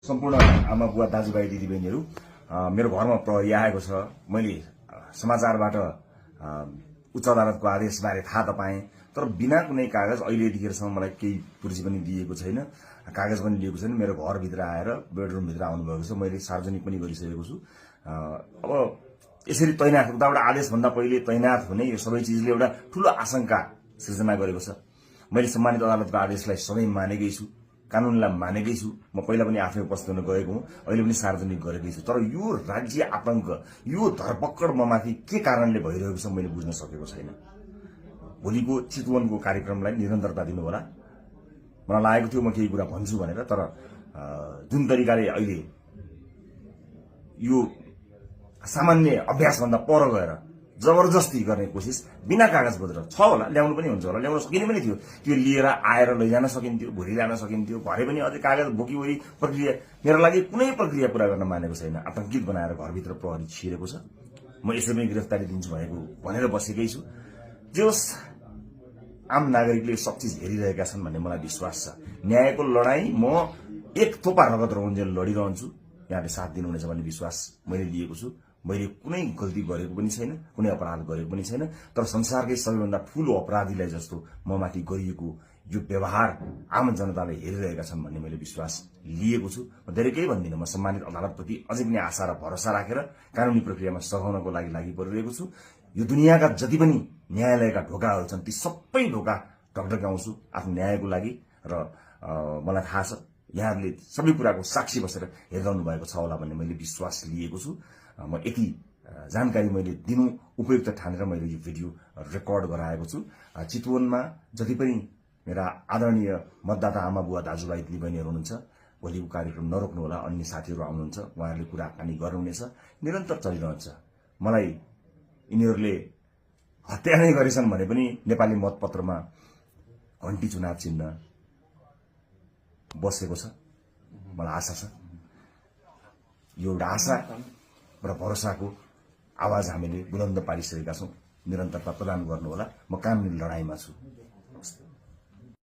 सम्पूर्ण आमा बुवा दाजुभाइ दिदीबहिनीहरू मेरो घरमा प्रहरी आएको छ। मैले समाचारबाट उच्च अदालतको आदेशबारे थाहा त पाएँ, तर बिना कुनै कागज अहिलेदेखिसम्म मलाई केही पुर्जी पनि दिएको छैन, कागज पनि लिएको छैन। मेरो घरभित्र आएर बेडरुमभित्र आउनुभएको छ, मैले सार्वजनिक पनि गरिसकेको छु। अब यसरी तैनाथ उताबाट आदेशभन्दा पहिले तैनाथ हुने यो सबै चिजले एउटा ठूलो आशंका सृजना गरेको छ। मैले सम्मानित अदालतको आदेशलाई सधैँ मानेकै छु, कानूनलाई मानेकै छु। म पहिला पनि आफै उपस्थित हुन गएको हुँ, अहिले पनि सार्वजनिक गरेकै छु। तर यो राज्य आतंक, यो धरपकड ममाथि के कारणले भइरहेको छ मैले बुझ्न सकेको छैन। भोलिको चितवनको कार्यक्रमलाई निरन्तरता दिनु होला। मलाई लागेको थियो म केही कुरा भन्छु भनेर, तर जुन तरिकाले अहिले यो सामान्य अभ्यासभन्दा पर गएर जबरजस्ती गर्ने कोसिस बिना कागज पत्र छ होला, ल्याउनु पनि हुन्छ होला, ल्याउन सकिने पनि थियो। त्यो लिएर आएर लैजान सकिन्थ्यो, भोलि ल्याउन सकिन्थ्यो। भरे पनि अझै कागज बोकीवरी प्रक्रिया मेरो लागि कुनै प्रक्रिया पूरा गर्न मानेको छैन। आतंकित बनाएर घरभित्र प्रहरी छिरेको छ। म यसैमै गिरफ्तारी दिन्छु भनेर बसेकै छु। जे होस्, आम नागरिकले सब चिज हेरिरहेका छन् भन्ने मलाई विश्वास छ। न्यायको लडाईँ म एक थोपा रगत रहन्जेल लडिरहन्छु। यहाँले साथ दिनुहुनेछ भन्ने विश्वास मैले लिएको छु। मैले कुनै गल्ती गरेको पनि छैन, कुनै अपराध गरेको पनि छैन। तर संसारकै सबैभन्दा ठूलो अपराधीलाई जस्तो ममाथि गरिएको यो व्यवहार आम जनताले हेरिरहेका छन् भन्ने मैले विश्वास लिएको छु। म धेरै केही भन्दिनँ। म सम्मानित अदालतप्रति अझै पनि आशा र भरोसा राखेर कानूनी प्रक्रियामा सघाउनको लागि परिरहेको छु। यो दुनियाँका जति पनि न्यायालयका ढोकाहरू छन्, ती सबै ढोका ढकढक्याउँछु आफ्नो न्यायको लागि। र मलाई थाहा छ यहाँहरूले सबै कुराको साक्षी बसेर हेरिरहनु भएको छ होला भन्ने मैले विश्वास लिएको छु। म यति जानकारी मैले दिनु उपयुक्त ठानेर मैले यो भिडियो रेकर्ड गराएको छु। चितवनमा जति पनि मेरा आदरणीय मतदाता आमा बुवा दाजुभाइ दिदीबहिनीहरू हुनुहुन्छ, भोलिको कार्यक्रम नरोक्नु होला। अन्य साथीहरू आउनुहुन्छ, उहाँहरूले कुराकानी गर्नुहुनेछ, निरन्तर चलिरहन्छ। मलाई यिनीहरूले हत्या नै गरेछन् भने पनि नेपाली मतपत्रमा घण्टी चुनाव चिन्ह बसेको छ। मलाई आशा छ, यो एउटा आशा र भरोसाको आवाज हामीले बुलन्द पारिसकेका छौँ। निरन्तरता प्रदान गर्नुहोला। म कानुनी लडाईँमा छु।